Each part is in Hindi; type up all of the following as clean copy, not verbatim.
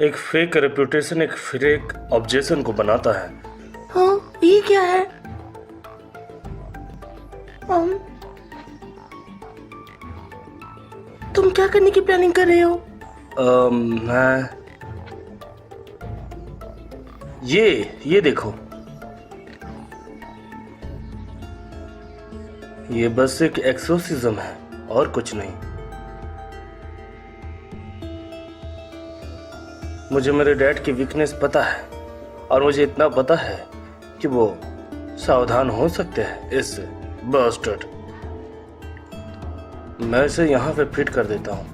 एक फेक रेपुटेशन एक फेक ऑब्जेक्शन को बनाता है। हाँ, ये क्या है? हम तुम क्या करने की प्लानिंग कर रहे हो? मैं ये देखो, ये बस एक एक्सोसिज्म है और कुछ नहीं। मुझे मेरे डैड की वीकनेस पता है और मुझे इतना पता है कि वो सावधान हो सकते हैं इस बास्टर्ड। मैं इसे यहाँ पे फिट कर देता हूँ।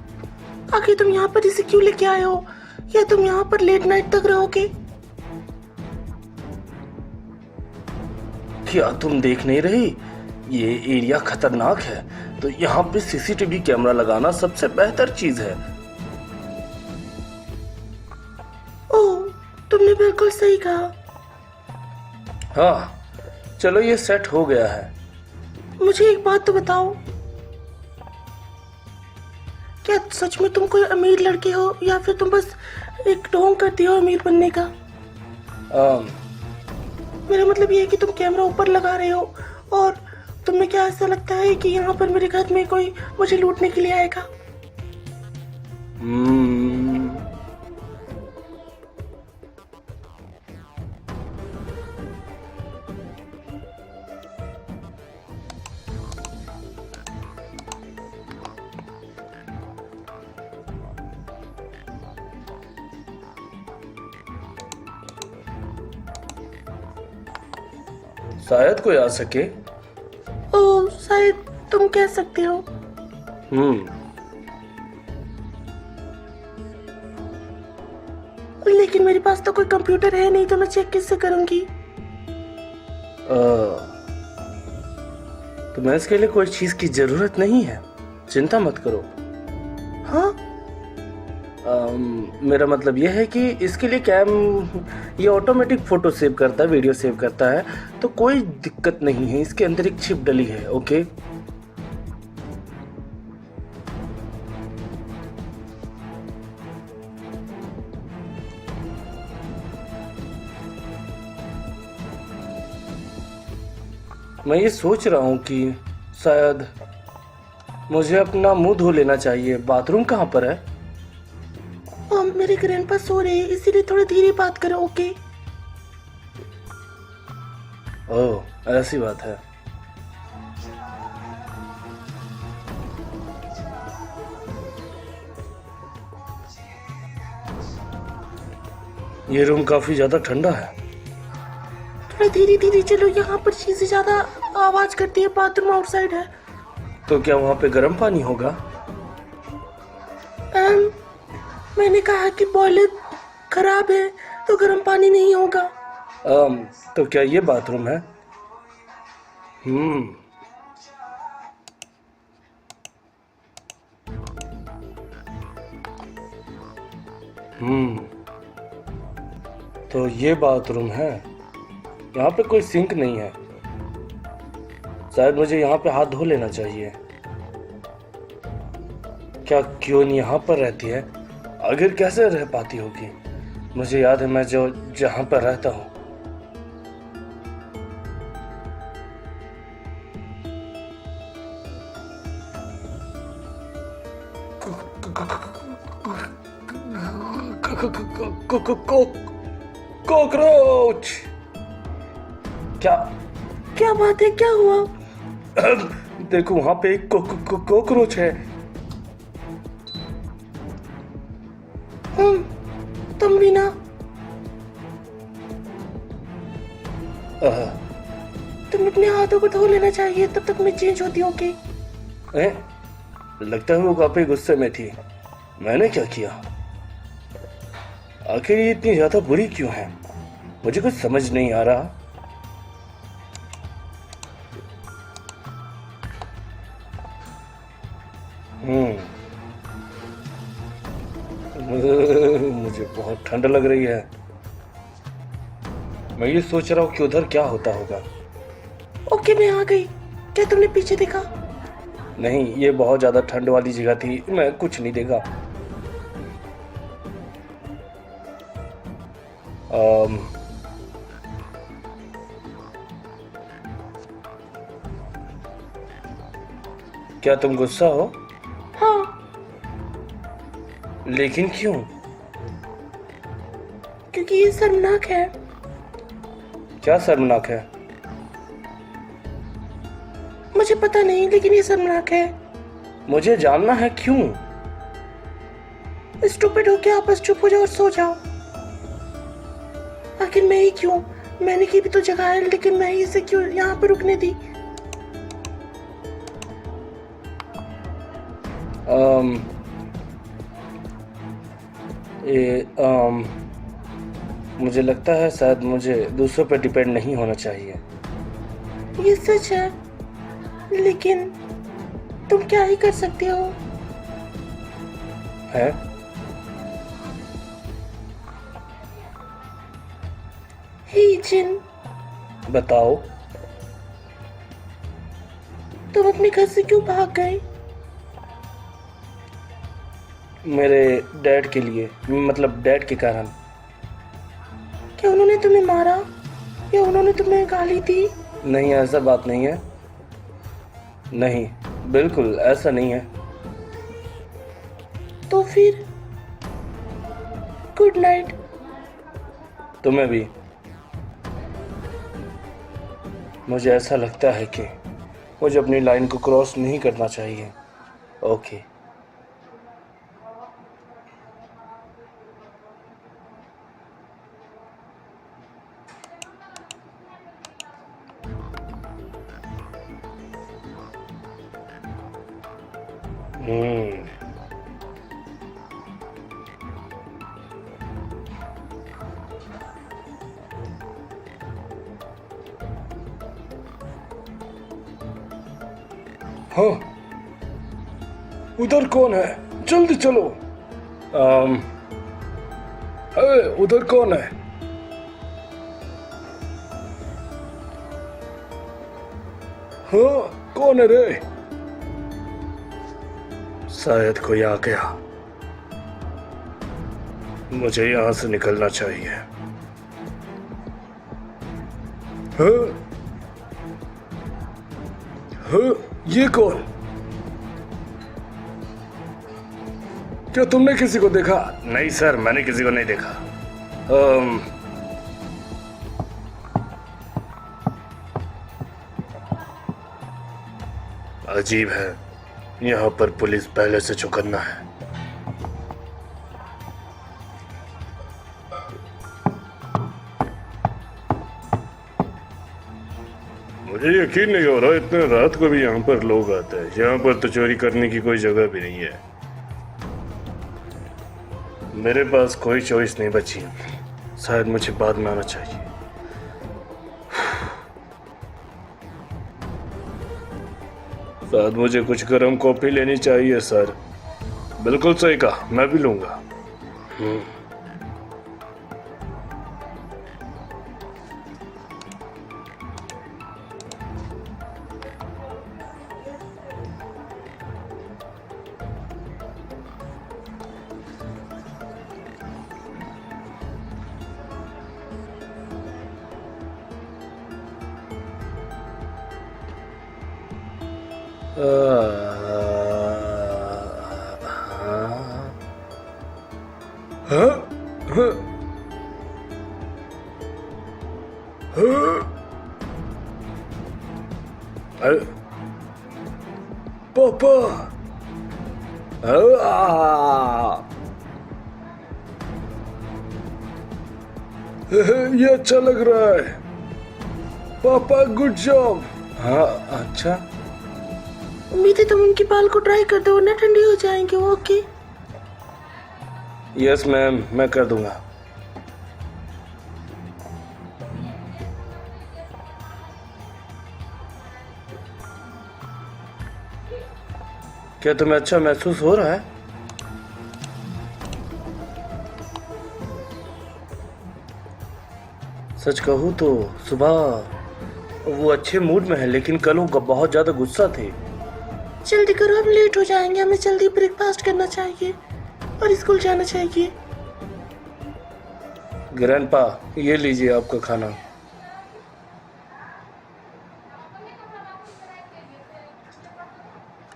आखिर तुम यहाँ पर इसे क्यों लेके आए हो? या तुम यहाँ पर लेट नाइट तक रहोगे? क्या तुम देख नहीं रही? ये एरिया खतरनाक है, तो यहाँ पे सीसीटीवी कैमरा लगाना सबसे बेहतर चीज है। ओह, तुमने बिल्कुल सही कहा। हाँ, चलो ये सेट हो गया है। मुझे एक बात तो बताओ, क्या सच में तुम कोई अमीर लड़के हो या फिर तुम बस एक ढोंग करती हो अमीर बनने का? मेरा मतलब ये है कि तुम कैमरा ऊपर लगा रहे हो और तुम्हें क्या ऐसा लगता है कि यहाँ पर मेरे घर में कोई मुझे लूटने के लिए आएगा? हम्म, शायद कोई आ सके। ओह, शायद तुम कह सकते हो। हम्म लेकिन मेरे पास तो कोई कंप्यूटर है नहीं, तो मैं चेक किससे करूंगी? तुम्हें इसके लिए कोई चीज की जरूरत नहीं है, चिंता मत करो। हाँ, मेरा मतलब यह है कि इसके लिए ये ऑटोमेटिक फोटो सेव करता है, वीडियो सेव करता है, तो कोई दिक्कत नहीं है। इसके अंदर एक चिप डली है। ओके, मैं ये सोच रहा हूँ कि शायद मुझे अपना मुंह धो लेना चाहिए। बाथरूम कहाँ पर है? मेरे ग्रैंडपा सो रहे हैं, इसीलिए थोड़ा धीरे बात करो। ओके? ओह, ऐसी बात है। ये रूम काफी ज्यादा ठंडा है। थोड़ा धीरे धीरे चलो, यहाँ पर चीजें ज्यादा आवाज करती है। बाथरूम आउटसाइड है। तो क्या वहाँ पे गर्म पानी होगा? मैंने कहा कि बॉयलर खराब है तो गर्म पानी नहीं होगा। तो क्या ये बाथरूम है? हम्म हम्म तो ये बाथरूम है। यहाँ पे कोई सिंक नहीं है। शायद मुझे यहाँ पे हाथ धो लेना चाहिए। क्या क्यों यहाँ पर रहती है? आखिर कैसे रह पाती होगी? मुझे याद है मैं जो जहाँ पर रहता हूँ। कॉकरोच! क्या क्या बात है, क्या हुआ? देखो वहां पे एक कॉकरोच है। तुम भी ना? तुम अपने हाथों को धो लेना चाहिए, तब तक मैं चेंज होती हूँ। ओके? लगता है वो काफी गुस्से में थी। मैंने क्या किया? आखिर ये इतनी ज्यादा बुरी क्यों है? मुझे कुछ समझ नहीं आ रहा। मुझे बहुत ठंड लग रही है। मैं ये सोच रहा हूँ कि उधर क्या होता होगा। ओके, मैं आ गई। क्या तुमने पीछे देखा? नहीं, ये बहुत ज्यादा ठंड वाली जगह थी, मैं कुछ नहीं देखा। अम, क्या तुम गुस्सा हो? हाँ, लेकिन क्यों? क्योंकि ये शर्मनाक है। क्या शर्मनाक है? मुझे पता नहीं, लेकिन ये शर्मनाक है। मुझे जानना है क्यों। स्टूपिड हो क्या? आप बस चुप हो जाओ और सो जाओ। आखिर मैं ही क्यों? मैंने की भी तो जगह है, लेकिन मैं ही इसे क्यों यहाँ पे रुकने दी? अम, मुझे लगता है शायद मुझे दूसरों पर डिपेंड नहीं होना चाहिए। ये सच है, लेकिन तुम क्या ही कर सकते हो? है? हे जिन, बताओ। तुम अपने घर से क्यों भाग गए? मेरे डैड के लिए, मतलब डैड के कारण। क्या उन्होंने तुम्हें मारा या उन्होंने तुम्हें गाली दी? नहीं, ऐसा बात नहीं है। नहीं, बिल्कुल ऐसा नहीं है। तो फिर गुड नाइट। तुम्हें भी। मुझे ऐसा लगता है कि मुझे अपनी लाइन को क्रॉस नहीं करना चाहिए। ओके। हाँ, उधर कौन है? जल्दी चलो। उधर कौन है? हाँ, कौन है रे? शायद कोई आ गया। मुझे यहां से निकलना चाहिए। हाँ? हाँ, ये कौन? क्या तुमने किसी को देखा? नहीं सर, मैंने किसी को नहीं देखा। अजीब है, यहाँ पर पुलिस पहले से चौकन्ना है। मुझे यकीन नहीं हो रहा इतने रात को भी यहाँ पर लोग आते हैं। यहाँ पर तो चोरी करने की कोई जगह भी नहीं है। मेरे पास कोई चॉइस नहीं बची। शायद मुझे बाद में आना चाहिए। शायद मुझे कुछ गर्म कॉफी लेनी चाहिए सर। बिल्कुल सही कहा, मैं भी लूंगा। हाँ? हाँ? हाँ? पापा! ये अच्छा लग रहा है। पापा, गुड जॉब। हाँ, अच्छा। उम्मीद है तुम उनके बाल को ड्राई कर दो, वरना ठंडी हो जाएंगे। ओके। यस मैम, मैं कर दूंगा। क्या तुम्हें अच्छा महसूस हो रहा है? सच कहूँ तो सुबह वो अच्छे मूड में है, लेकिन कल वो बहुत ज्यादा गुस्सा थे। जल्दी करो, हम लेट हो जाएंगे। हमें जल्दी ब्रेकफास्ट करना चाहिए और स्कूल जाना चाहिए। ग्रैंडपा, ये लीजिए आपका खाना।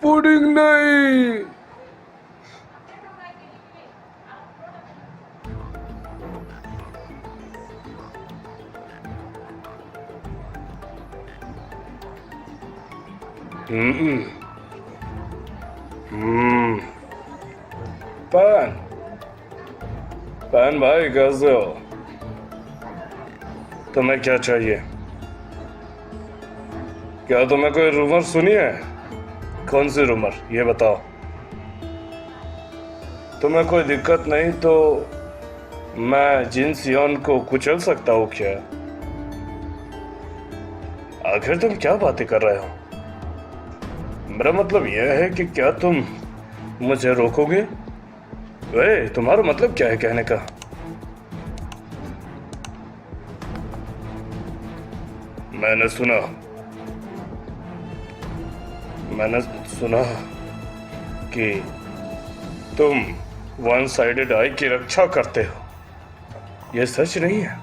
पुडिंग नहीं। हम्म हम्म पैन पैन भाई, कैसे हो? तुम्हें क्या चाहिए? क्या तुम्हें कोई रूमर सुनी है? कौन सी रूमर, ये बताओ। तुम्हें कोई दिक्कत नहीं तो मैं जिन सियोन को कुचल सकता हूँ क्या? आखिर तुम क्या बातें कर रहे हो? मेरा मतलब यह है कि क्या तुम मुझे रोकोगे? वे, तुम्हारा मतलब क्या है कहने का? मैंने सुना कि तुम वन साइडेड आई की रक्षा करते हो। यह सच नहीं है,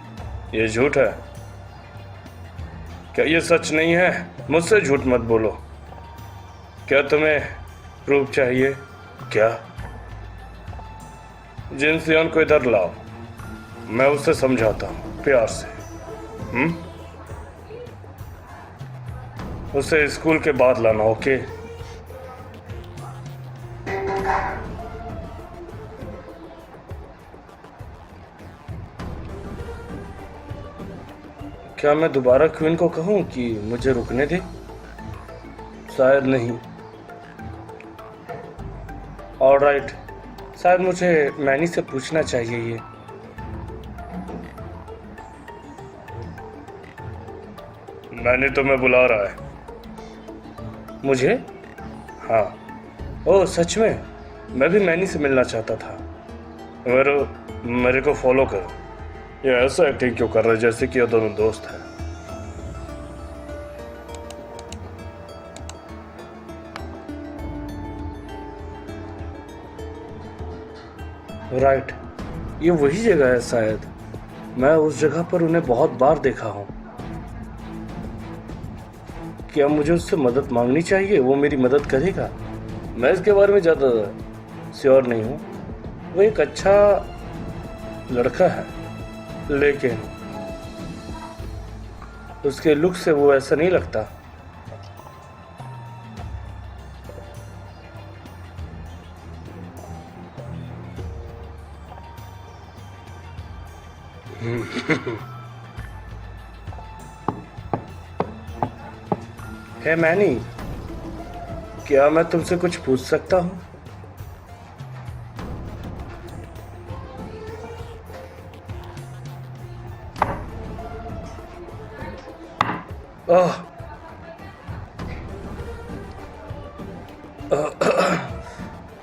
यह झूठ है। क्या यह सच नहीं है? मुझसे झूठ मत बोलो। क्या तुम्हें प्रूफ चाहिए क्या? जिन सियोन को इधर लाओ, मैं उससे समझाता हूँ प्यार से। उसे स्कूल के बाद लाना, ओके? क्या मैं दोबारा क्वीन को कहूँ कि मुझे रुकने दे? शायद नहीं। ऑलराइट, शायद मुझे मैनी से पूछना चाहिए ये। मैनी तुम्हें बुला रहा है। मुझे? हाँ। ओह, सच में? मैं भी मैनी से मिलना चाहता था। मेरे को फॉलो करो। ये ऐसा एक्टिंग क्यों कर रहे हैं जैसे कि ये दोनों दोस्त हैं? राइट, ये वही जगह है शायद। मैं उस जगह पर उन्हें बहुत बार देखा हूँ। क्या मुझे उससे मदद मांगनी चाहिए? वो मेरी मदद करेगा? मैं इसके बारे में ज़्यादा श्योर नहीं हूँ। वो एक अच्छा लड़का है, लेकिन उसके लुक से वो ऐसा नहीं लगता। है मैनी, क्या मैं तुमसे कुछ पूछ सकता हूँ?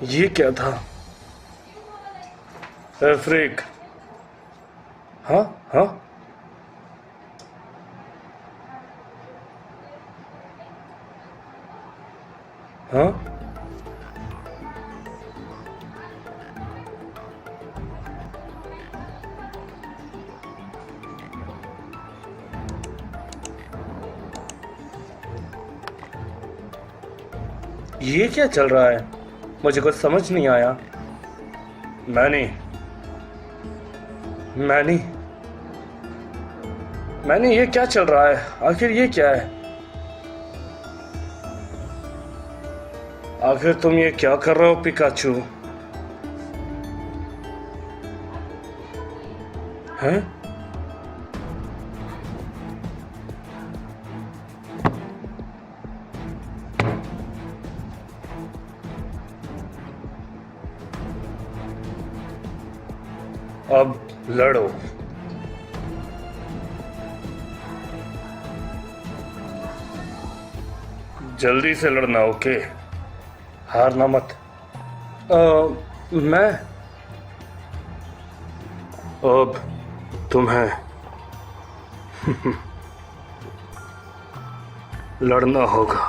ये क्या था? फ्रिक। हाँ हाँ, हाँ। ये क्या चल रहा है? मुझे कुछ समझ नहीं आया। मैनी, मैनी, मैनी, ये क्या चल रहा है? आखिर ये क्या है? आखिर तुम ये क्या कर रहे हो पिकाचू? हैं? अब लड़ो। जल्दी से लड़ना, ओके? हारना मत। मैं अब तुम्हें लड़ना होगा।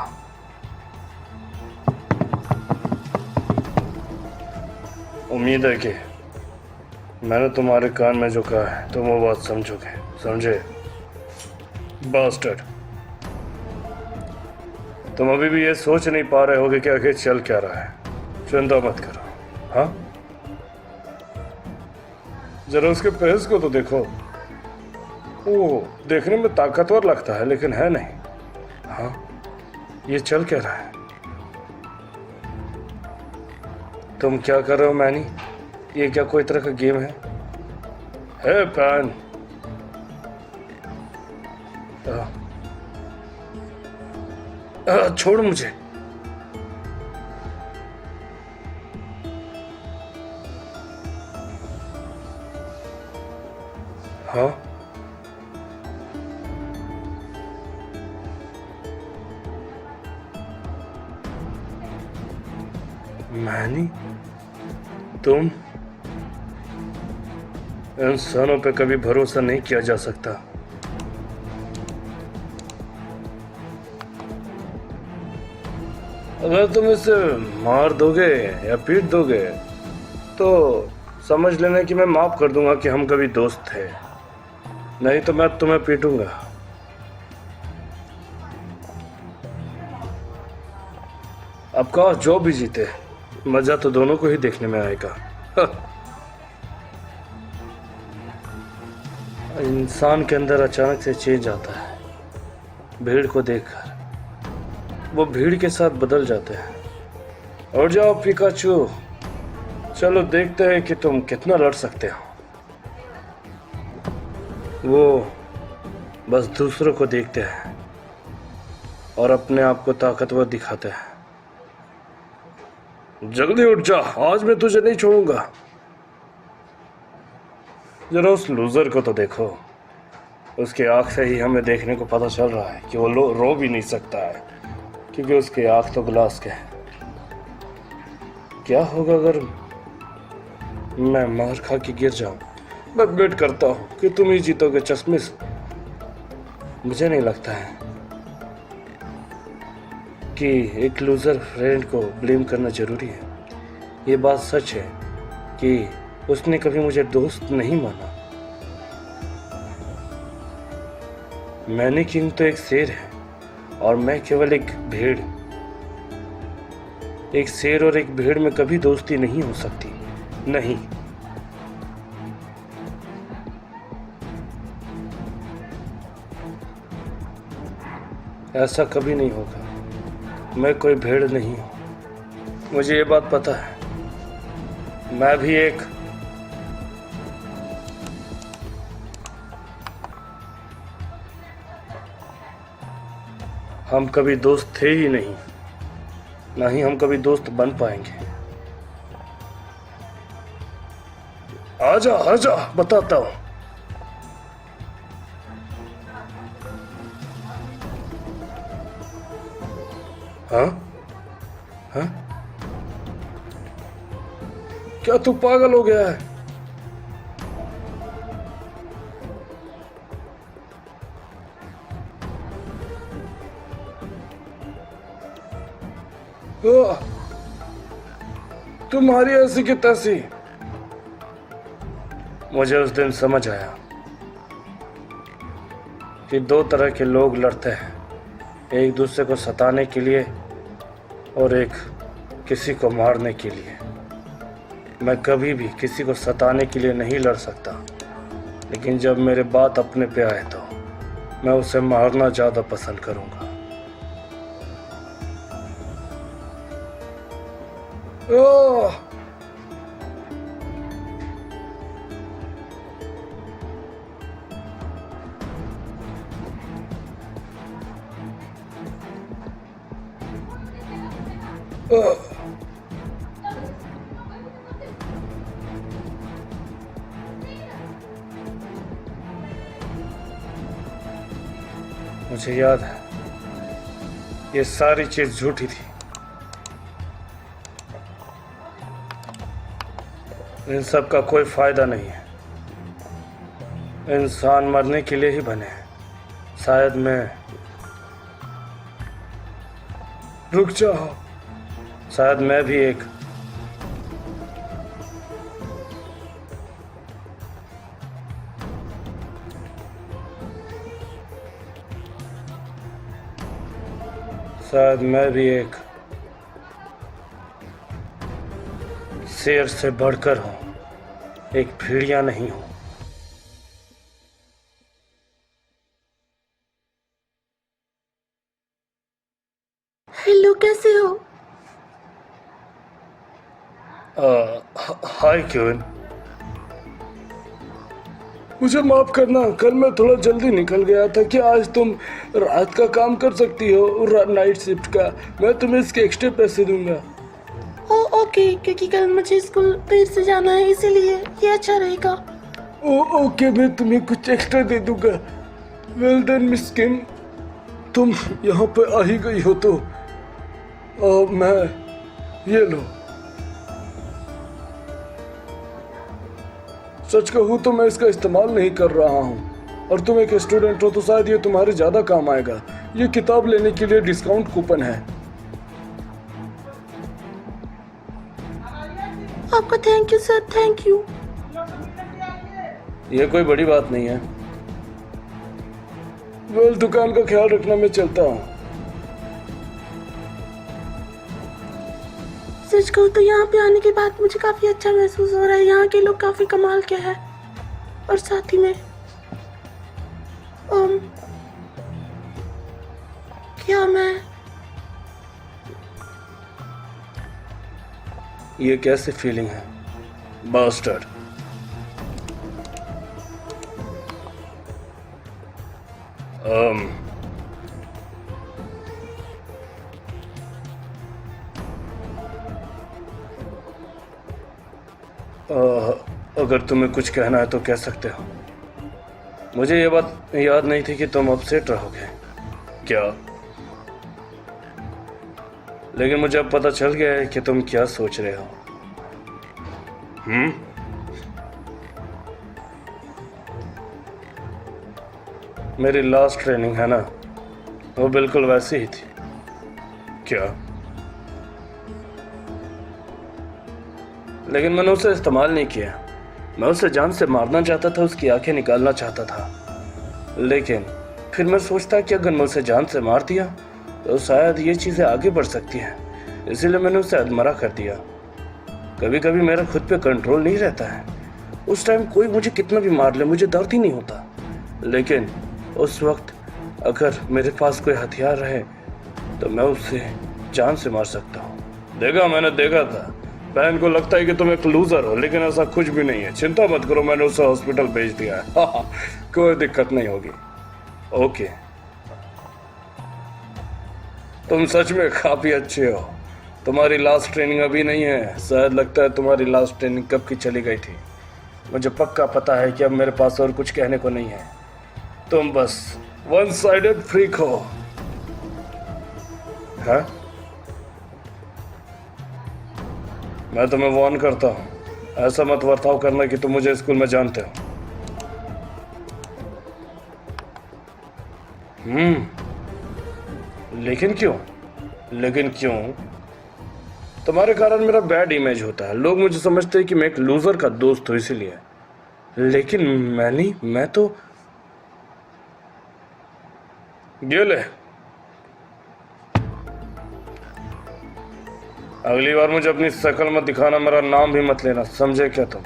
उम्मीद है कि मैंने तुम्हारे कान में जो कहा है तुम वो बात समझोगे, समझे बास्टर्ड। तुम अभी भी ये सोच नहीं पा रहे होगे कि आखिर चल क्या रहा है। चिंता मत करो। हाँ, जरा उसके पैस को तो देखो। वो देखने में ताकतवर लगता है लेकिन है नहीं। हाँ, ये चल क्या रहा है? तुम क्या कर रहे हो मैनी? ये क्या कोई तरह का गेम है? पैन, छोड़ मुझे। हाँ, मैनी, तुम? इंसानों पे कभी भरोसा नहीं किया जा सकता। अगर तुम इसे मार दोगे या पीट दोगे तो समझ लेना कि मैं माफ कर दूंगा कि हम कभी दोस्त थे, नहीं तो मैं तुम्हें पीटूंगा। अब कहो जो भी जीते, मजा तो दोनों को ही देखने में आएगा। इंसान के अंदर अचानक से चेंज आता है। भीड़ को देखकर वो भीड़ के साथ बदल जाते हैं। और जाओ पिकाचू, चलो देखते हैं कि तुम कितना लड़ सकते हो। वो बस दूसरों को देखते हैं और अपने आप को ताकतवर दिखाते हैं। जल्दी उठ जा, आज मैं तुझे नहीं छोड़ूंगा। जरा उस लूजर को तो देखो, उसके आंख से ही हमें देखने को पता चल रहा है कि वो रो भी नहीं सकता है क्योंकि उसके आंख तो ग्लास के हैं। क्या होगा अगर मैं मार खा के गिर जाऊं? मैं बेट करता हूं कि तुम ही जीतोगे चश्मे से। मुझे नहीं लगता है कि एक लूजर फ्रेंड को ब्लेम करना जरूरी है। ये बात सच है कि उसने कभी मुझे दोस्त नहीं माना। मैनी किंग तो एक शेर है और मैं केवल एक भेड़। एक शेर और एक भेड़ में कभी दोस्ती नहीं हो सकती, नहीं। ऐसा कभी नहीं होगा। मैं कोई भेड़ नहीं हूं, मुझे ये बात पता है। मैं भी एक हम कभी दोस्त थे ही नहीं, ना ही हम कभी दोस्त बन पाएंगे। आजा आजा, बताता हूं। हाँ हाँ, क्या तू पागल हो गया है? तुम्हारी ऐसी की तैसी। मुझे उस दिन समझ आया कि दो तरह के लोग लड़ते हैं, एक दूसरे को सताने के लिए और एक किसी को मारने के लिए। मैं कभी भी किसी को सताने के लिए नहीं लड़ सकता, लेकिन जब मेरे बात अपने पे आए तो मैं उसे मारना ज़्यादा पसंद करूँगा। ओह, मुझे याद है, ये सारी चीज झूठी थी। इन सब का कोई फायदा नहीं है। इंसान मरने के लिए ही बने हैं। शायद मैं रुक जाओ, शायद मैं भी एक शायद मैं भी एक शेर से बढ़कर हूं, एक भेड़िया नहीं हूं। हेलो, कैसे हो? हाय क्यून। मुझे माफ करना, कल मैं थोड़ा जल्दी निकल गया था। कि आज तुम रात का काम कर सकती हो, नाइट शिफ्ट का? मैं तुम्हें इसके एक्स्ट्रा पैसे दूंगा। ओके, क्योंकि कल मुझे स्कूल देर से जाना है, इसीलिए ये अच्छा रहेगा। ओके, मैं तुम्हें कुछ एक्स्ट्रा दे दूंगा। वेल डन मिस किम, तुम यहाँ पे आ ही गई हो तो मैं ये लो। सच कहूँ तो मैं इसका इस्तेमाल नहीं कर रहा हूँ, और तुम एक स्टूडेंट हो तो शायद ये तुम्हारे ज़्यादा काम आएगा। ये किताब लेने के लिए डिस्काउंट कूपन है। आपका thank you sir, thank you. ये कोई बड़ी बात नहीं है। वेल, दुकान का ख्याल रखना, मैं चलता हूँ। सच कहूँ तो यहाँ पे आने के बाद मुझे काफी अच्छा महसूस हो रहा है। यहाँ के लोग काफी कमाल के हैं, और साथ ही में क्या मैं ये कैसी फीलिंग है बास्टर्ड? अगर तुम्हें कुछ कहना है तो कह सकते हो। मुझे ये बात याद नहीं थी कि तुम अपसेट रहोगे क्या, लेकिन मुझे अब पता चल गया है कि तुम क्या सोच रहे हो। मेरी लास्ट ट्रेनिंग है ना, वो बिल्कुल वैसी ही थी। क्या? लेकिन मैंने उसे इस्तेमाल नहीं किया। मैं उसे जान से मारना चाहता था, उसकी आंखें निकालना चाहता था। लेकिन फिर मैं सोचता कि अगर मैं उसे जान से मार दिया तो शायद ये चीज़ें आगे बढ़ सकती हैं। इसीलिए मैंने उसे अधमरा कर दिया। कभी कभी मेरा खुद पे कंट्रोल नहीं रहता है। उस टाइम कोई मुझे कितना भी मार ले, मुझे दर्द ही नहीं होता। लेकिन उस वक्त अगर मेरे पास कोई हथियार रहे तो मैं उसे जान से मार सकता हूँ। देखा, मैंने देखा था। बहन को लगता है कि तुम एक लूजर हो, लेकिन ऐसा कुछ भी नहीं है। चिंता मत करो, मैंने उसे हॉस्पिटल भेज दिया है। कोई दिक्कत नहीं होगी। ओके, तुम सच में काफी अच्छे हो। तुम्हारी लास्ट ट्रेनिंग अभी नहीं है। शायद लगता है तुम्हारी लास्ट ट्रेनिंग कब की चली गई थी। मुझे पक्का पता है कि अब मेरे पास और कुछ कहने को नहीं है। तुम बस वन साइडेड फ्रीक हो। हाँ, मैं तुम्हें वार्न करता हूँ, ऐसा मत बर्ताव करना कि तुम मुझे स्कूल में जानते हो। लेकिन क्यों? तुम्हारे कारण मेरा बैड इमेज होता है। लोग मुझे समझते हैं कि मैं एक लूजर का दोस्त हूँ, इसीलिए। लेकिन मैं तो ये ले, अगली बार मुझे अपनी शक्ल मत दिखाना, मेरा नाम भी मत लेना, समझे क्या तुम?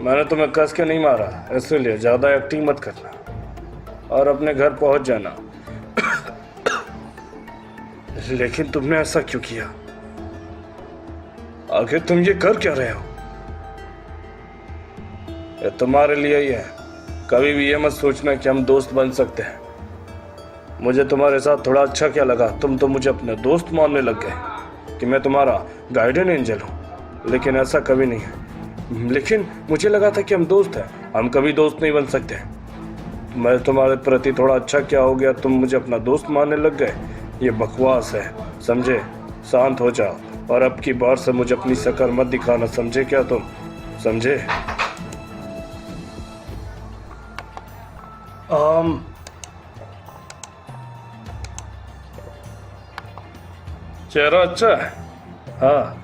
मैंने तुम्हें कस के नहीं मारा, इसलिए ज्यादा एक्टिंग मत करना और अपने घर पहुंच जाना। लेकिन तुमने ऐसा क्यों किया? आखिर तुम ये कर क्या रहे हो? ये तुम्हारे लिए ही है। कभी भी ये मत सोचना कि हम दोस्त बन सकते हैं। मुझे तुम्हारे साथ थोड़ा अच्छा क्या लगा, तुम तो मुझे अपने दोस्त मानने लग गए कि मैं तुम्हारा गार्डियन एंजल हूँ। लेकिन ऐसा कभी नहीं है। लेकिन मुझे लगा था कि हम दोस्त हैं, हम कभी दोस्त नहीं बन सकते। मैं तुम्हारे प्रति थोड़ा अच्छा क्या हो गया, तुम मुझे अपना दोस्त मानने लग गए? ये बकवास है, समझे? शांत हो जाओ और अब की बार से मुझे अपनी शक्ल मत दिखाना, समझे क्या तुम? समझे? चेहरा अच्छा है। हाँ,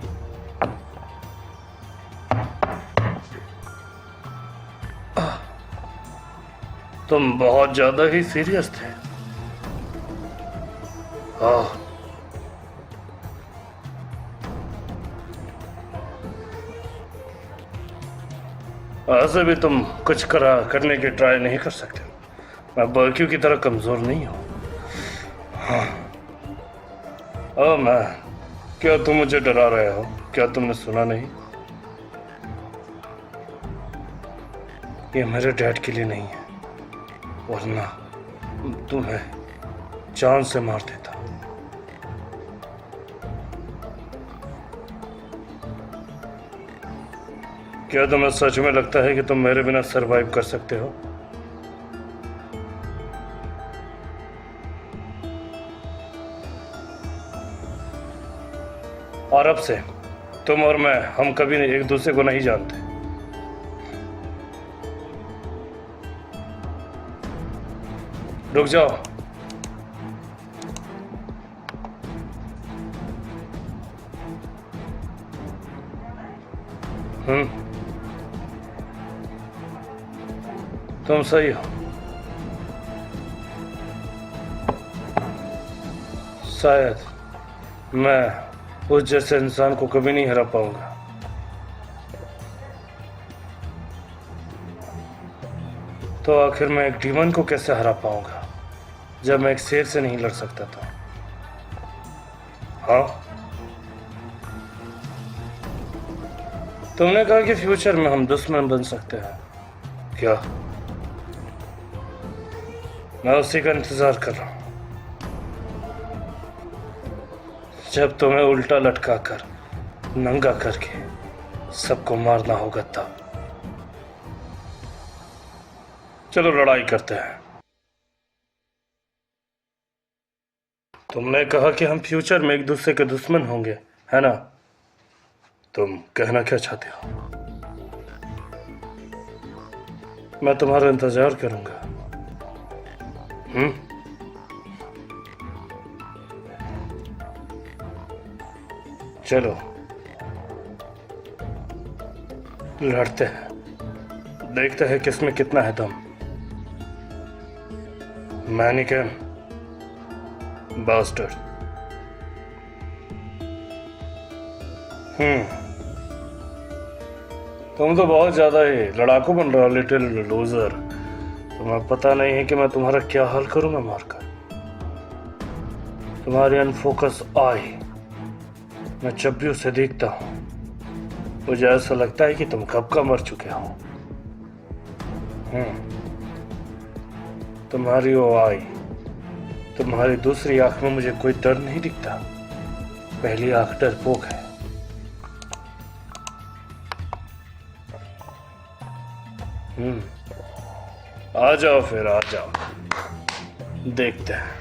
तुम बहुत ज्यादा ही सीरियस थे। हाँ, ऐसे भी तुम कुछ करने की ट्राई नहीं कर सकते। मैं बाकियों की तरह कमजोर नहीं हूँ। हाँ। मैं, क्या तुम मुझे डरा रहे हो? क्या तुमने सुना नहीं? ये मेरे डैड के लिए नहीं है, वरना तुम्हें जान से मार देता। क्या तुम्हें सच में लगता है कि तुम मेरे बिना सरवाइव कर सकते हो? और अब से तुम और मैं, हम कभी एक दूसरे को नहीं जानते। रुक जाओ। तुम सही हो। शायद मैं उस जैसे इंसान को कभी नहीं हरा पाऊंगा। तो आखिर मैं एक डीमन को कैसे हरा पाऊंगा जब मैं एक शेर से नहीं लड़ सकता था? हाँ, तुमने कहा कि फ्यूचर में हम दुश्मन बन सकते हैं। क्या? मैं उसी का इंतजार कर रहा हूं, जब तुम्हें उल्टा लटका कर, नंगा करके सबको मारना होगा तब। चलो लड़ाई करते हैं। तुमने कहा कि हम फ्यूचर में एक दूसरे के दुश्मन होंगे, है ना? तुम कहना क्या चाहते हो? मैं तुम्हारा इंतजार करूंगा। चलो लड़ते हैं, देखते हैं किसमें कितना है दम। Mannequin bastard. तुम तो बहुत ज्यादा ही लड़ाकू बन रहा हो, लिटिल लूजर। तुम्हें पता नहीं है कि मैं तुम्हारा क्या हाल करूंगा मारकर। तुम्हारी अनफोकस आई, मैं जब भी उसे देखता हूं मुझे ऐसा लगता है कि तुम कब का मर चुके हो। तुम्हारी वो आई, तुम्हारी दूसरी आंख में मुझे कोई डर नहीं दिखता। पहली आंख डरपोक है। आ जाओ फिर, आ जाओ, देखते हैं।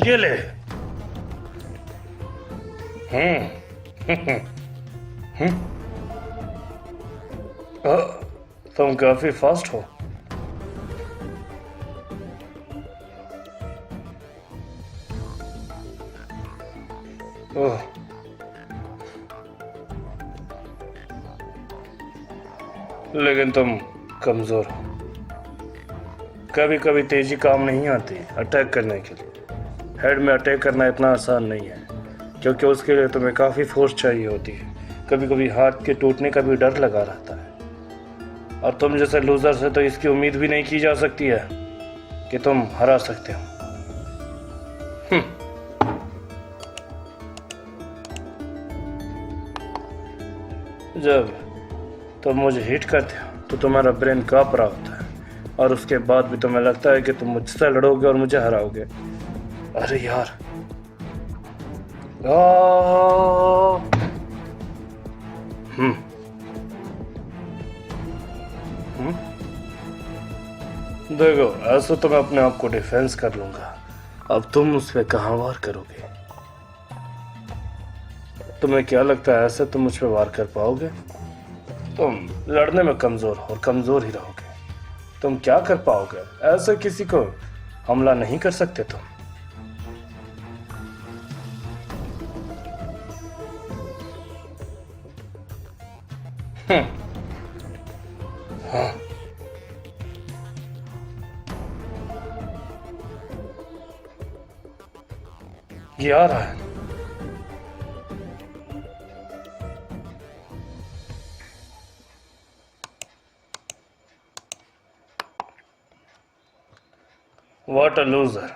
ये ले। तुम काफी फास्ट हो। ओह, लेकिन तुम कमजोर हो। कभी कभी तेजी काम नहीं आती अटैक करने के लिए। हेड में अटैक करना इतना आसान नहीं है, क्योंकि उसके लिए तुम्हें काफ़ी फोर्स चाहिए होती है। कभी कभी हाथ के टूटने का भी डर लगा रहता है। और तुम जैसे लूजर से तो इसकी उम्मीद भी नहीं की जा सकती है कि तुम हरा सकते हो। जब तुम मुझे हिट करते हो तो तुम्हारा ब्रेन कांप रहा होता है, और उसके बाद भी तुम्हें लगता है कि तुम मुझसे लड़ोगे और मुझे हराओगे। अरे यार, देखो, ऐसा तो मैं अपने आप को डिफेंस कर लूंगा। अब तुम उस पर कहाँ वार करोगे? तुम्हें क्या लगता है ऐसे तुम मुझ पे वार कर पाओगे? तुम लड़ने में कमजोर हो और कमजोर ही रहोगे। तुम क्या कर पाओगे? ऐसे किसी को हमला नहीं कर सकते तुम? हाँ, ये आ रहा है। What a loser!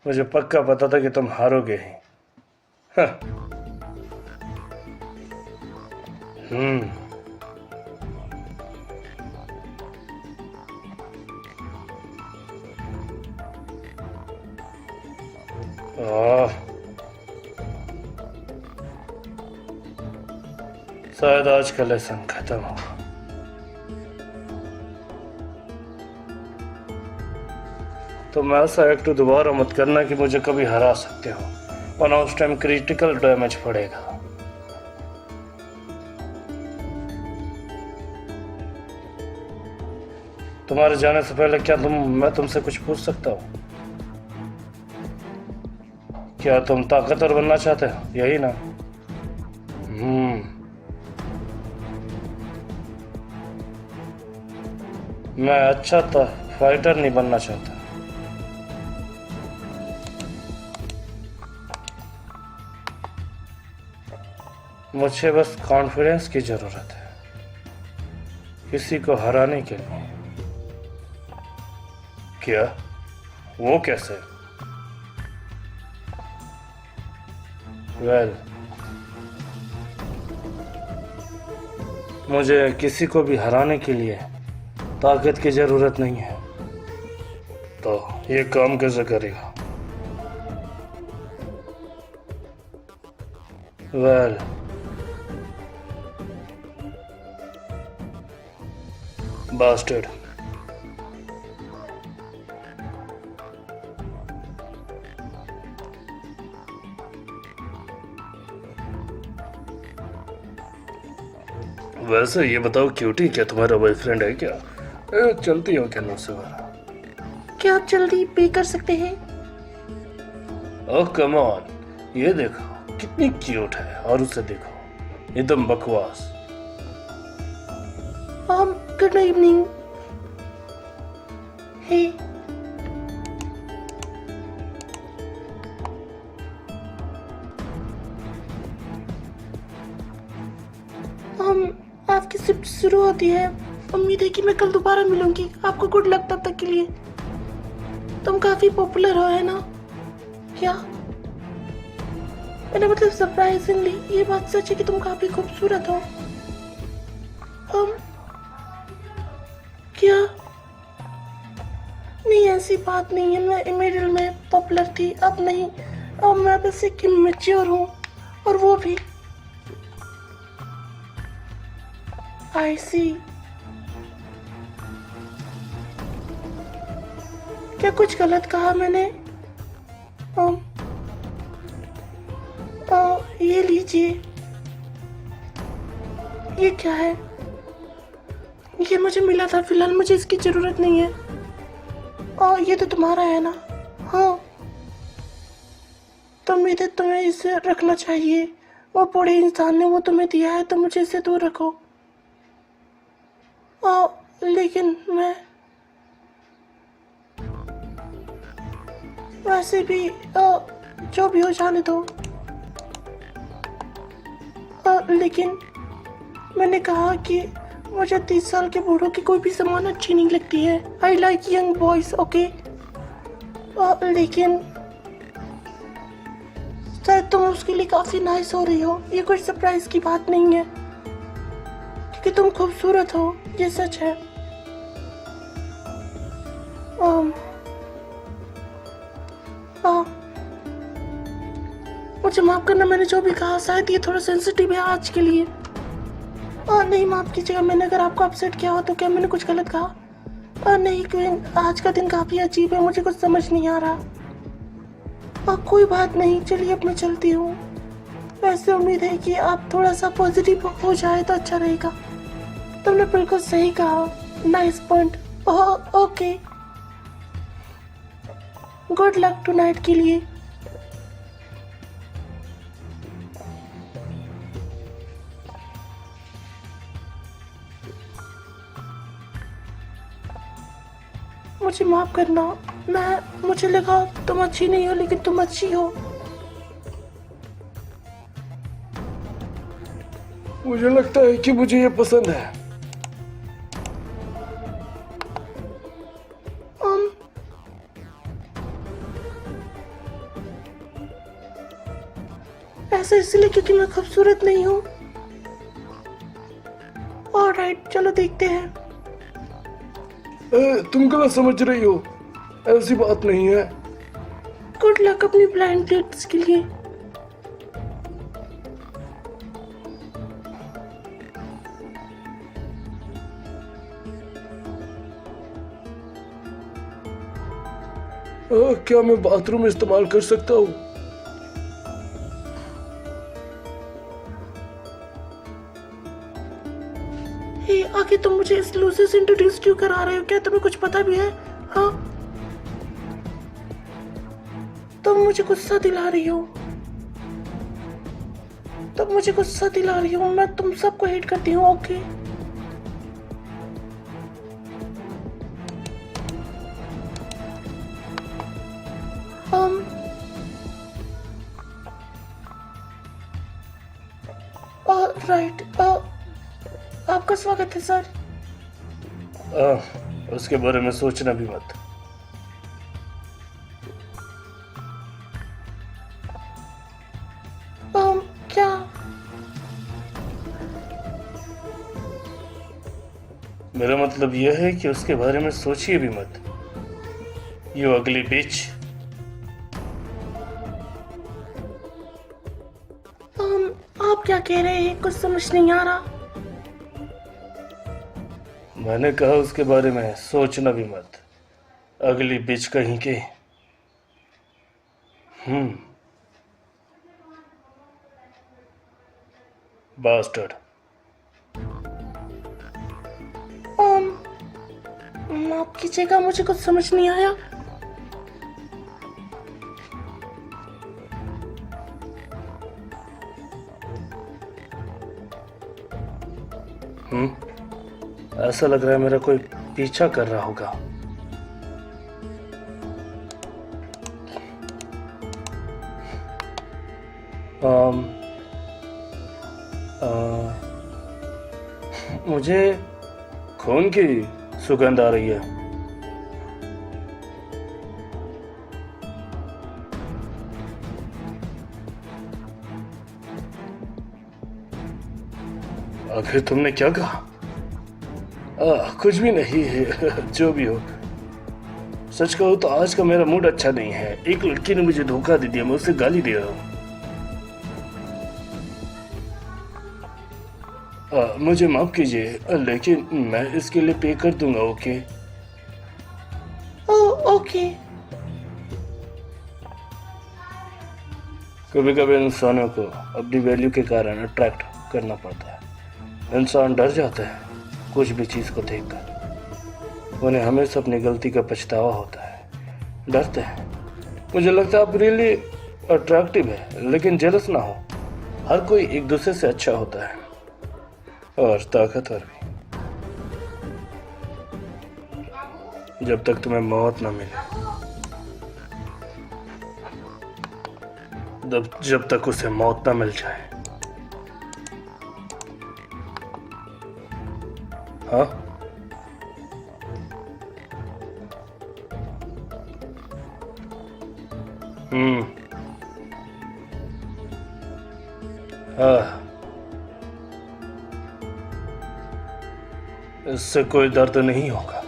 मुझे पक्का पता था कि तुम हारोगे ही। हाँ। आह, शायद आज का लेसन खत्म हो। तो मैं ऐसा एक्ट दोबारा मत करना कि मुझे कभी हरा सकते हो, वरना उस टाइम क्रिटिकल डैमेज पड़ेगा। तुम्हारे जाने से पहले क्या मैं तुमसे कुछ पूछ सकता हूँ? क्या तुम ताकतवर बनना चाहते हो, यही ना? मैं अच्छा था फाइटर नहीं बनना चाहता। मुझे बस कॉन्फिडेंस की जरूरत है, किसी को हराने के लिए। क्या? वो कैसे? वेल, मुझे किसी को भी हराने के लिए ताकत की जरूरत नहीं है, तो ये काम कैसे करेगा? Well, bastard. वैसे ये बताओ क्यूटी, क्या तुम्हारा बॉयफ्रेंड है क्या? चलती हो क्या से? क्या आप जल्दी पे कर सकते हैं? ओह कम ऑन, ये देखो कितनी क्यूट है, और उसे देखो एकदम बकवास। Good evening. हे, आपकी शिफ्ट शुरू होती है। उम्मीद है कि मैं कल दोबारा मिलूंगी। आपको गुड लक तब तक के लिए। तुम काफी पॉपुलर हो, है ना? क्या? मैंने मतलब सरप्राइजिंगली ये बात सच है कि तुम काफी खूबसूरत हो। क्या? नहीं, ऐसी बात नहीं है। मैं मिडिल में पॉपुलर थी, अब नहीं। अब मैं बस एक मैच्योर हूँ, और वो भी। आई सी। क्या कुछ गलत कहा मैंने? ये लीजिए। ये क्या है? ये मुझे मिला था, फिलहाल मुझे इसकी जरूरत नहीं है। ये तो तुम्हारा है ना? हाँ, तो उम्मीद है तुम्हें इसे रखना चाहिए। वो बूढ़े इंसान ने वो तुम्हें दिया है, तो मुझे इसे दूर रखो। लेकिन मैं वैसे भी जो भी हो जाने दो। लेकिन मैंने कहा कि मुझे 30 साल के बूढ़ों की कोई भी सामान अच्छी नहीं लगती है। I like young boys, okay? लेकिन शायद तुम उसके लिए काफी नाइस हो रही हो। ये कोई सरप्राइज की बात नहीं है, क्योंकि तुम खूबसूरत हो, ये सच है। मुझे माफ करना, मैंने जो भी कहा शायद ये थोड़ा सेंसिटिव है आज के लिए। नहीं, माफ कीजिएगा, मैंने अगर आपको अपसेट किया हो तो क्या मैंने कुछ गलत कहा? नहीं, आज का दिन काफी अजीब है, मुझे कुछ समझ नहीं आ रहा। कोई बात नहीं, चलिए अब मैं चलती हूँ। वैसे उम्मीद है कि आप थोड़ा सा पॉजिटिव हो जाए तो अच्छा रहेगा। तुमने बिल्कुल सही कहा, nice point. Okay. Good luck tonight के लिए। मुझे माफ करना, मुझे लगा तुम अच्छी नहीं हो, लेकिन तुम अच्छी हो। मुझे लगता है कि मुझे ये पसंद है। ऐसा इसलिए क्योंकि मैं खूबसूरत नहीं हूँ। ऑलराइट, चलो देखते हैं। तुम गलत समझ रही हो, ऐसी बात नहीं है। गुड लक अपनी ब्लाइंड डेट्स के लिए। क्या मैं बाथरूम इस्तेमाल कर सकता हूँ? हे, आगे तुम मुझे इस लूसी से इंट्रोड्यूस क्यों करा रहे हो? क्या तुम्हें कुछ पता भी है? हाँ, तुम मुझे गुस्सा दिला रही हो। मैं तुम सबको हेट करती हूँ। ओके, राइट, आपका स्वागत है सर। उसके बारे में सोचना भी मत। क्या? मेरा मतलब यह है कि उसके बारे में सोचिए भी मत। यू अगली बिच। आप क्या कह रहे हैं? कुछ समझ नहीं आ रहा। मैंने कहा उसके बारे में सोचना भी मत। अगली बिच कहीं के। बास्टर्ड। माफ कीजिएगा, मुझे कुछ समझ नहीं आया। ऐसा लग रहा है मेरा कोई पीछा कर रहा होगा। मुझे खून की सुगंध आ रही है। आखिर तुमने क्या कहा? कुछ भी नहीं है। जो भी हो, सच कहो तो आज का मेरा मूड अच्छा नहीं है। एक लड़की ने मुझे धोखा दे दिया, मैं उसे गाली दे रहा हूँ। मुझे माफ कीजिए, लेकिन मैं इसके लिए पे कर दूंगा। ओके? ओके। कभी कभी इंसानों को अपनी वैल्यू के कारण अट्रैक्ट करना पड़ता है। इंसान डर जाता है कुछ भी चीज को देखकर। उन्हें हमेशा अपनी गलती का पछतावा होता है। डरते हैं। मुझे लगता है आप रियली अट्रैक्टिव है, लेकिन जेलस ना हो। हर कोई एक दूसरे से अच्छा होता है, और ताकतवर भी। जब तक तुम्हें मौत ना मिले, जब तक उसे मौत ना मिल जाए। हाँ, हाँ, इससे कोई दर्द नहीं होगा।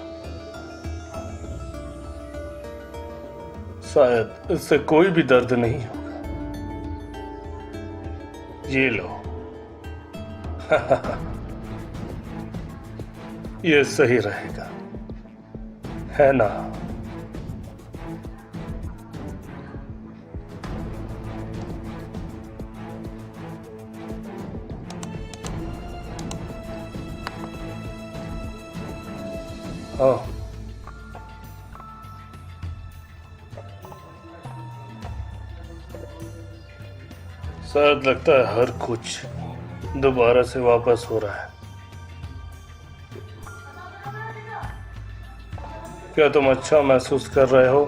शायद इससे कोई भी दर्द नहीं होगा। ये लो। ये सही रहेगा, है ना? हाँ, शायद लगता है हर कुछ दोबारा से वापस हो रहा है। क्या तुम अच्छा महसूस कर रहे हो?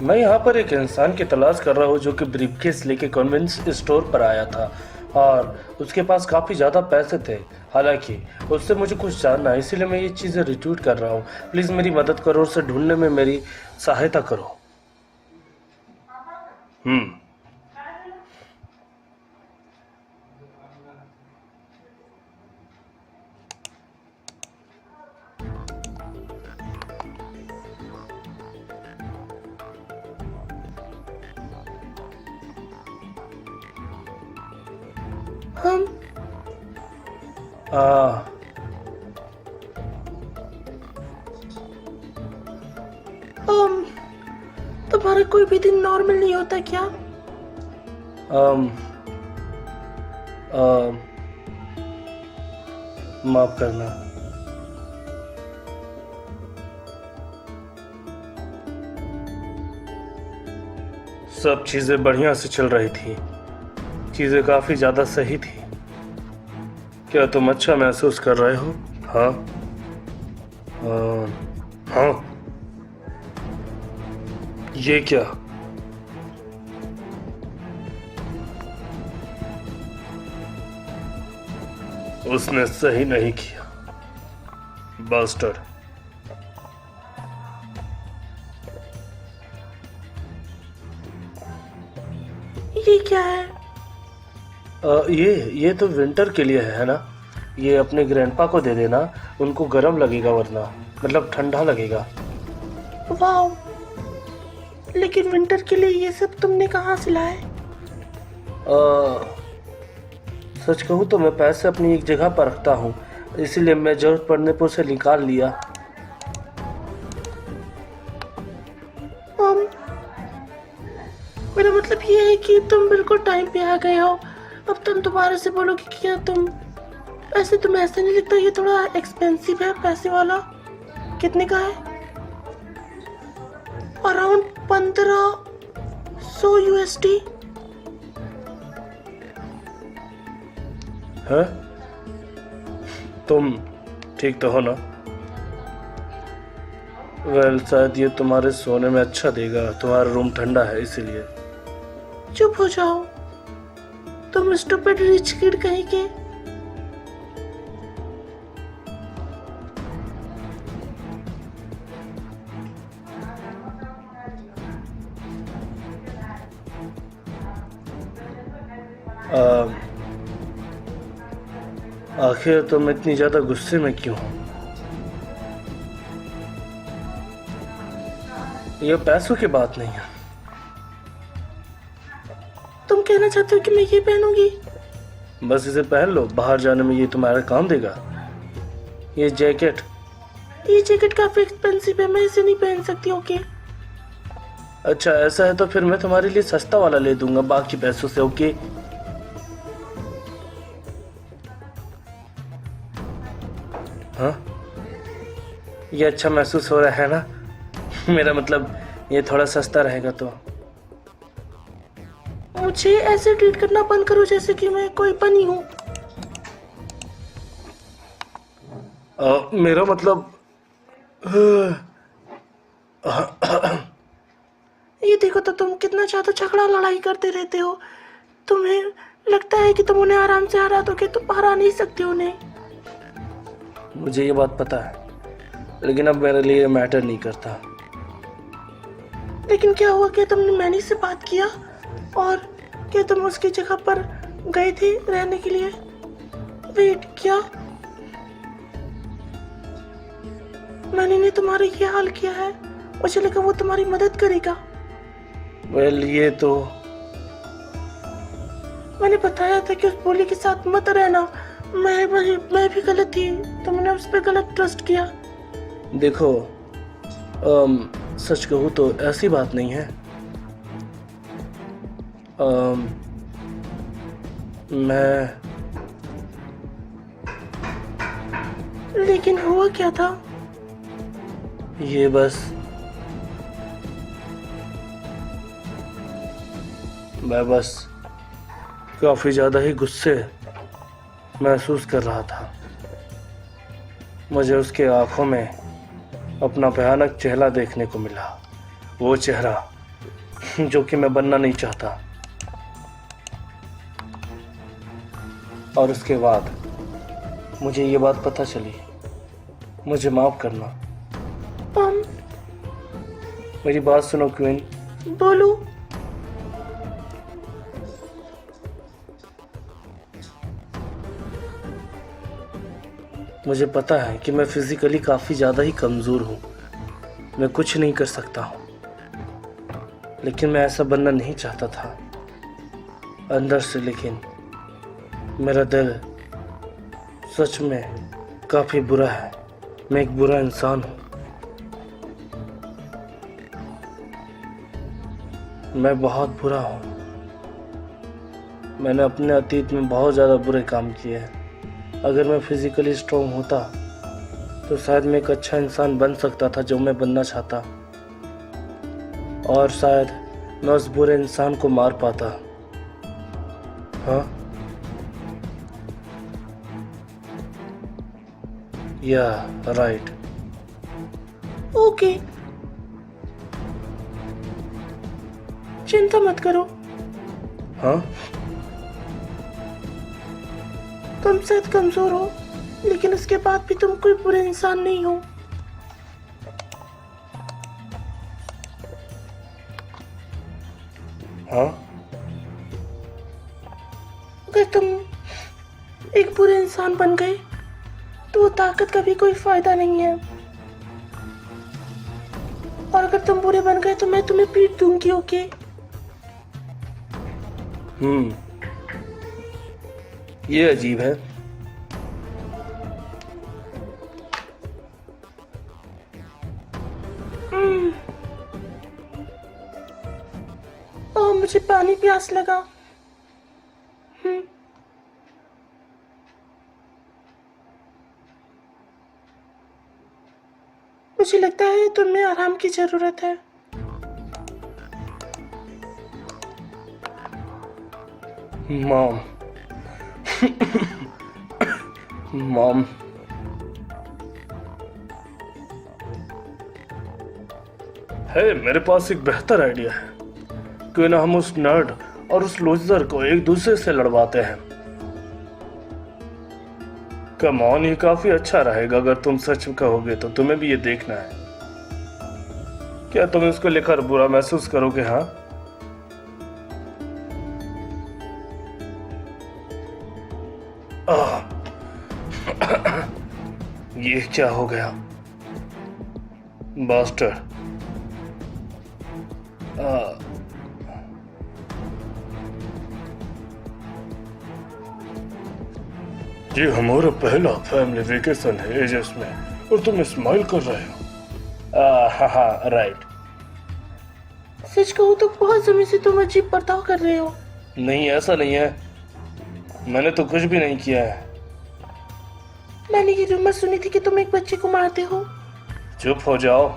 मैं यहाँ पर एक इंसान की तलाश कर रहा हूँ जो कि ब्रीफकेस लेके कन्वेंस स्टोर पर आया था और उसके पास काफ़ी ज़्यादा पैसे थे। हालांकि उससे मुझे कुछ जानना है, इसीलिए मैं ये चीज़ें रिट्वीट कर रहा हूँ। प्लीज़ मेरी मदद करो, उसे ढूंढने में मेरी सहायता करो। हम आ, तुम्हारा कोई भी दिन नॉर्मल नहीं होता क्या? अम, माफ करना। सब चीजें बढ़िया से चल रही थी, चीजें काफी ज्यादा सही थी। क्या तुम अच्छा महसूस कर रहे हो? हाँ। हाँ। ये क्या? उसने सही नहीं किया, बास्टर्ड। ये क्या है? ये तो विंटर के लिए है ना? ये अपने ग्रैंडपा को दे देना, उनको गर्म लगेगा, वरना मतलब ठंडा लगेगा। वाओ, लेकिन विंटर के लिए ये सब तुमने कहाँ से लाए? सच कहूँ तो मैं पैसे अपनी एक जगह पर रखता हूँ, इसीलिए मैं जरूरत पड़ने पर उसे निकाल लिया। मेरा मतलब ये है कि तुम बिल्कुल टाइम पे आ गए हो। अब तुम दोबारा से बोलो कि क्या तुम ऐसे, तुम्हें ऐसा नहीं लगता ये थोड़ा एक्सपेंसिव है पैसे वाला? कितने का है? Around 1500 USD। है? तुम ठीक तो हो ना? वेल, शायद ये तुम्हारे सोने में अच्छा देगा, तुम्हारा रूम ठंडा है इसीलिए। चुप हो जाओ, तुम स्टूपिड रिच किड कहीं के। आखिर तुम इतनी ज्यादा गुस्से में क्यों हो? ये पैसों की बात नहीं है। तुम कहना चाहते हो कि मैं ये पहनूंगी? बस इसे पहन लो, बाहर जाने में ये तुम्हारा काम देगा। ये जैकेट काफी एक्सपेंसिव है, मैं इसे नहीं पहन सकती। ओके। अच्छा, ऐसा है तो फिर मैं तुम्हारे लिए सस्ता वाला ले दूंगा बाकी पैसों से। ओके। हाँ, ये अच्छा महसूस हो रहा है ना? मेरा मतलब ये थोड़ा सस्ता रहेगा तो। मुझे ऐसे ट्रीट करना बंद करो जैसे कि मैं कोई बनी हूँ। मेरा मतलब ये देखो तो तुम कितना ज्यादा झगड़ा लड़ाई करते रहते हो। तुम्हें लगता है कि तुम उन्हें आराम से हरा दोगे, तुम हरा नहीं सकते उन्हें। मुझे ये बात पता है, लेकिन अब मेरे लिए मैटर नहीं करता। लेकिन क्या हुआ? क्या तुमने मैनी से बात किया? और क्या तुम उसकी जगह पर गए थे रहने के लिए? वेट, क्या मैनी ने तुम्हारा ये हाल किया है? मुझे लगा वो तुम्हारी मदद करेगा। वेल, ये तो मैंने बताया था कि उस बोली के साथ मत रहना। मैं भी गलत थी, तुमने उस पर गलत ट्रस्ट किया। देखो, सच कहूँ तो ऐसी बात नहीं है। लेकिन हुआ क्या था? ये बस मैं बस काफी ज्यादा ही गुस्से महसूस कर रहा था। मुझे उसके आंखों में अपना भयानक चेहरा देखने को मिला, वो चेहरा जो कि मैं बनना नहीं चाहता। और उसके बाद मुझे ये बात पता चली। मुझे माफ करना। मेरी बात सुनो क्वीन। बोलो। मुझे पता है कि मैं फिजिकली काफ़ी ज़्यादा ही कमज़ोर हूँ, मैं कुछ नहीं कर सकता हूँ, लेकिन मैं ऐसा बनना नहीं चाहता था अंदर से। लेकिन मेरा दिल सच में काफ़ी बुरा है। मैं एक बुरा इंसान हूँ। मैं बहुत बुरा हूँ। मैंने अपने अतीत में बहुत ज़्यादा बुरे काम किए हैं। अगर मैं फिजिकली स्ट्रॉन्ग होता तो शायद मैं एक अच्छा इंसान बन सकता था जो मैं बनना चाहता, और शायद मैं उस बुरे इंसान को मार पाता। हाँ, या राइट। ओके, चिंता मत करो। हाँ, तुम शायद कमजोर हो, लेकिन उसके बाद भी तुम कोई बुरे इंसान नहीं हो। हाँ, अगर तुम एक बुरे इंसान बन गए तो वो ताकत का भी कोई फायदा नहीं है। और अगर तुम बुरे बन गए तो मैं तुम्हें पीट दूंगी। ओके? ये अजीब है। ओह, मुझे पानी प्यास लगा। मुझे लगता है तुम्हें आराम की जरूरत है। मॉम मॉम, है मेरे पास एक बेहतर आइडिया है। क्यों ना हम उस नर्ड और उस लूजर को एक दूसरे से लड़वाते हैं। कम ऑन, ये काफी अच्छा रहेगा। अगर तुम सच कहोगे तो तुम्हें भी ये देखना है। क्या तुम इसको लेकर बुरा महसूस करोगे? हाँ, ये क्या हो गया बास्टर? ये हमारा पहला फैमिली वेकेशन है एजेस में, और तुम स्माइल कर रहे हो। हाँ, राइट। सच कहूँ तो बहुत समय से तुम अजीब बर्ताव कर रहे हो। नहीं, ऐसा नहीं है। मैंने तो कुछ भी नहीं किया है। मैंने ये रूमर सुनी थी कि तुम एक बच्चे को मारते हो। चुप हो जाओ।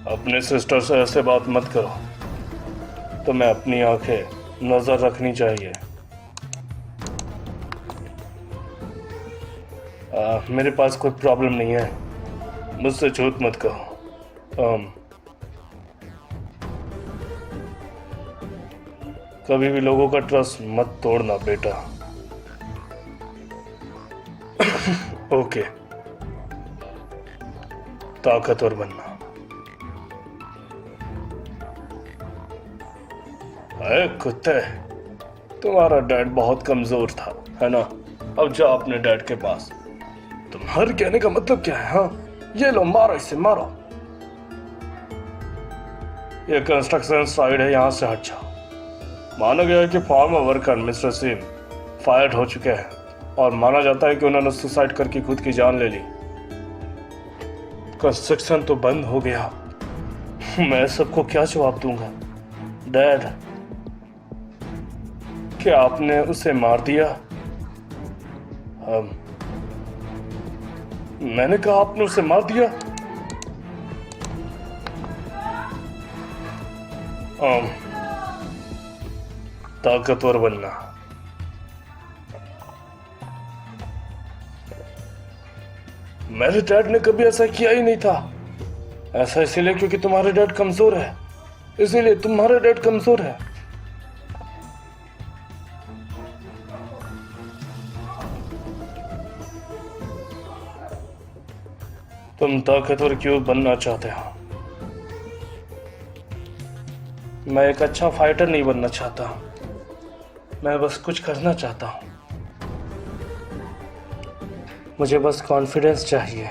अपने सिस्टर से ऐसे बात मत करो। तुम्हें अपनी आंखें नजर रखनी चाहिए। मेरे पास कोई प्रॉब्लम नहीं है। मुझसे झूठ मत कहो। कभी भी लोगों का ट्रस्ट मत तोड़ना बेटा। ओके, ताकतवर बनना। अरे कुत्ते, तुम्हारा डैड बहुत कमजोर था, है ना? अब जाओ अपने डैड के पास। तुम्हारे कहने का मतलब क्या है? हाँ, ये लो, मारो इसे, मारो। ये कंस्ट्रक्शन साइड है, यहां से हट जाओ। माना गया है कि farmer worker mister SIM fired हो चुके हैं, और माना जाता है कि उन्होंने सुसाइड करके खुद की जान ले ली। कंस्ट्रक्शन तो बंद हो गया। मैं सबको क्या जवाब दूंगा? डैड, क्या आपने उसे मार दिया? मैंने कहा आपने उसे मार दिया। ताकतवर बनना। मेरे डैड ने कभी ऐसा किया ही नहीं था। ऐसा इसीलिए क्योंकि तुम्हारे डैड कमजोर है, इसीलिए तुम्हारे डैड कमजोर है। तुम ताकतवर क्यों बनना चाहते हो? मैं एक अच्छा फाइटर नहीं बनना चाहता, मैं बस कुछ करना चाहता हूं। मुझे बस कॉन्फिडेंस चाहिए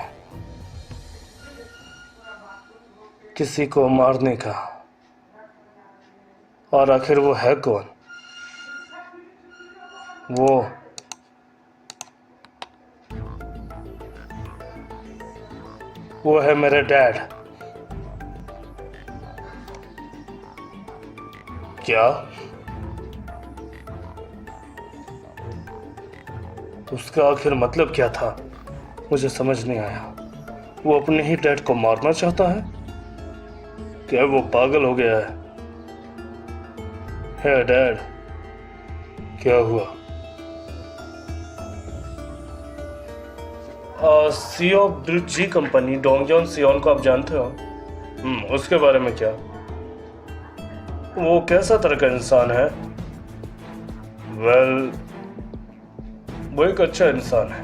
किसी को मारने का। और आखिर वो है कौन? वो है मेरे डैड। क्या? उसका आखिर मतलब क्या था? मुझे समझ नहीं आया। वो अपने ही डैड को मारना चाहता है? क्या वो पागल हो गया है? हे डैड, क्या हुआ? सीईओ ऑफ जी कंपनी डोंगजॉन सियोन को आप जानते हो? उसके बारे में क्या? वो कैसा तरह का इंसान है? वेल, वो एक अच्छा इंसान है।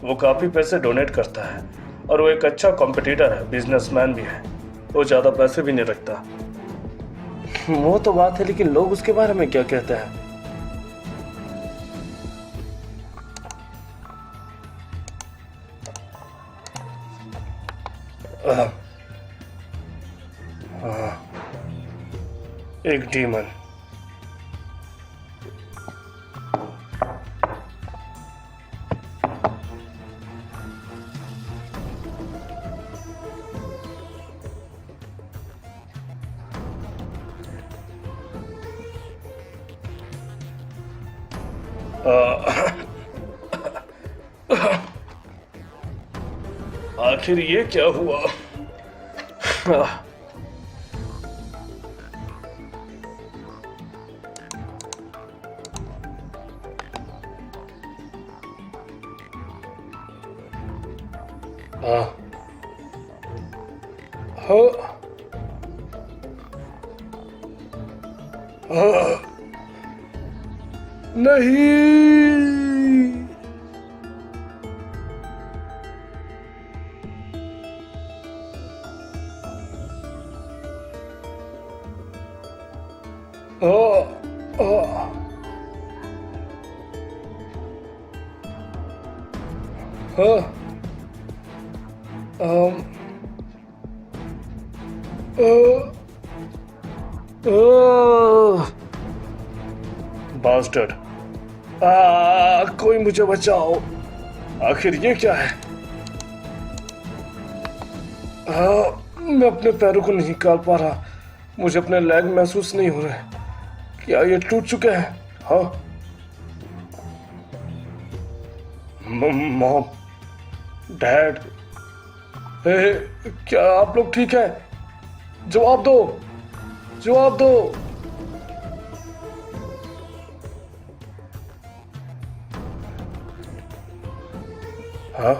वो काफ़ी पैसे डोनेट करता है और वो एक अच्छा कॉम्पिटिटर है, बिजनेसमैन भी है। वो ज़्यादा पैसे भी नहीं रखता। वो तो बात है, लेकिन लोग उसके बारे में क्या कहते हैं? एक डीमन। आखिर ये क्या हुआ? नहीं। बास्टर्ड, कोई मुझे बचाओ। आखिर ये क्या है? मैं अपने पैरों को नहीं निकाल पा रहा। मुझे अपने लेग महसूस नहीं हो रहे। क्या ये टूट चुके हैं? हाँ। मॉम, डैड, क्या आप लोग ठीक हैं? जवाब दो, जवाब दो। हाँ?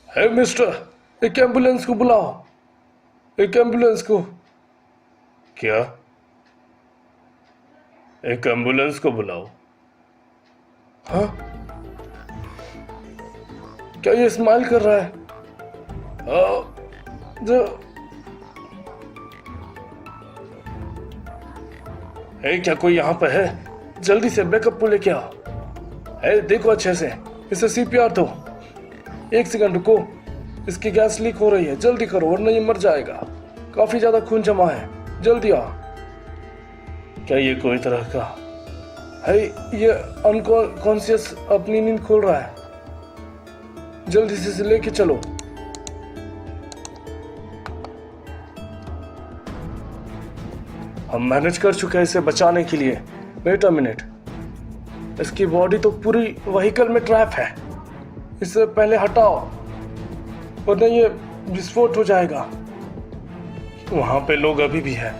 हे मिस्टर, एक एम्बुलेंस को बुलाओ, एक एम्बुलेंस को। क्या? एक एम्बुलेंस को बुलाओ? हाँ? क्या ये स्माइल कर रहा है? क्या कोई यहाँ पर है? जल्दी से बैकअप को लेके आओ। देखो अच्छे से, इसे सीपीआर दो। 1 सेकंड रुको, इसकी गैस लीक हो रही है। जल्दी करो वरना ये मर जाएगा। काफी ज्यादा खून जमा है, जल्दी आओ। क्या ये कोई तरह का है? ये अनकॉन्शियस अपनी नींद खोल रहा है। जल्दी से इसे लेके चलो। हम मैनेज कर चुके हैं इसे बचाने के लिए। वेट अ मिनट, इसकी बॉडी तो पूरी व्हीकल में ट्रैप है। इसे पहले हटाओ वरना ये विस्फोट हो जाएगा। वहां पे लोग अभी भी हैं।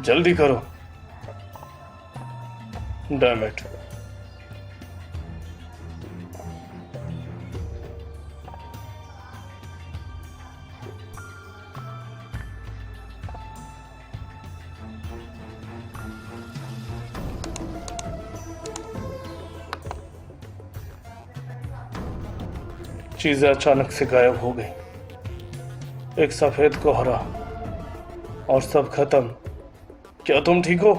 जल्दी करो। Damn it. चीजें अचानक से गायब हो गई। एक सफेद कोहरा और सब खत्म। क्या तुम ठीक हो?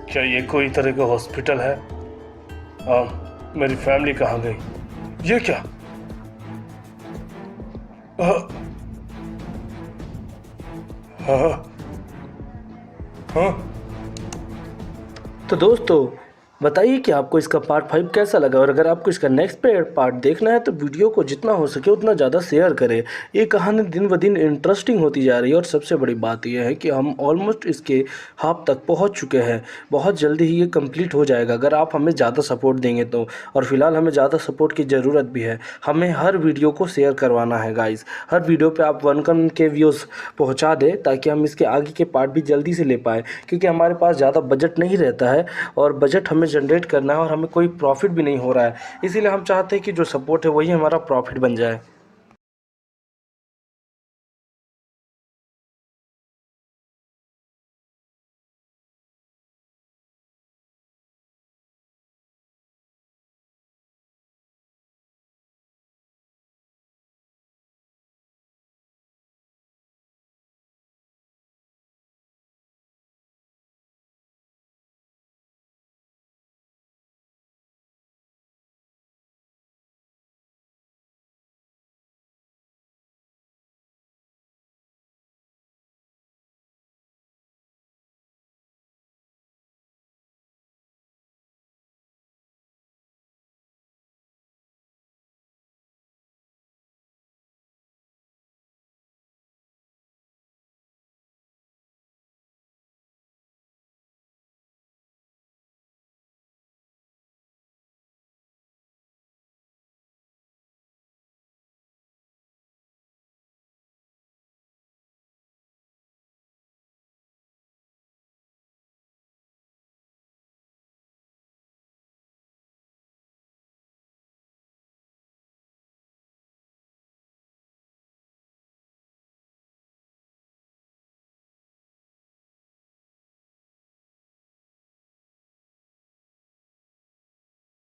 क्या ये कोई तरह का हॉस्पिटल है? मेरी फैमिली कहाँ गई? ये क्या? हाँ, हाँ, हाँ। तो दोस्तों बताइए कि आपको इसका पार्ट 5 कैसा लगा, और अगर आपको इसका नेक्स्ट पार्ट देखना है तो वीडियो को जितना हो सके उतना ज़्यादा शेयर करें। ये कहानी दिन ब दिन इंटरेस्टिंग होती जा रही है और सबसे बड़ी बात यह है कि हम ऑलमोस्ट इसके हाफ तक पहुंच चुके हैं। बहुत जल्दी ही ये कंप्लीट हो जाएगा अगर आप हमें ज़्यादा सपोर्ट देंगे तो। और फिलहाल हमें ज़्यादा सपोर्ट की ज़रूरत भी है। हमें हर वीडियो को शेयर करवाना है गाइस। हर वीडियो पर आप 1K व्यूज़ पहुँचा दें ताकि हम इसके आगे के पार्ट भी जल्दी से ले पाएँ, क्योंकि हमारे पास ज़्यादा बजट नहीं रहता है और बजट हमें जनरेट करना है और हमें कोई प्रॉफिट भी नहीं हो रहा है। इसीलिए हम चाहते हैं कि जो सपोर्ट है वही हमारा प्रॉफिट बन जाए।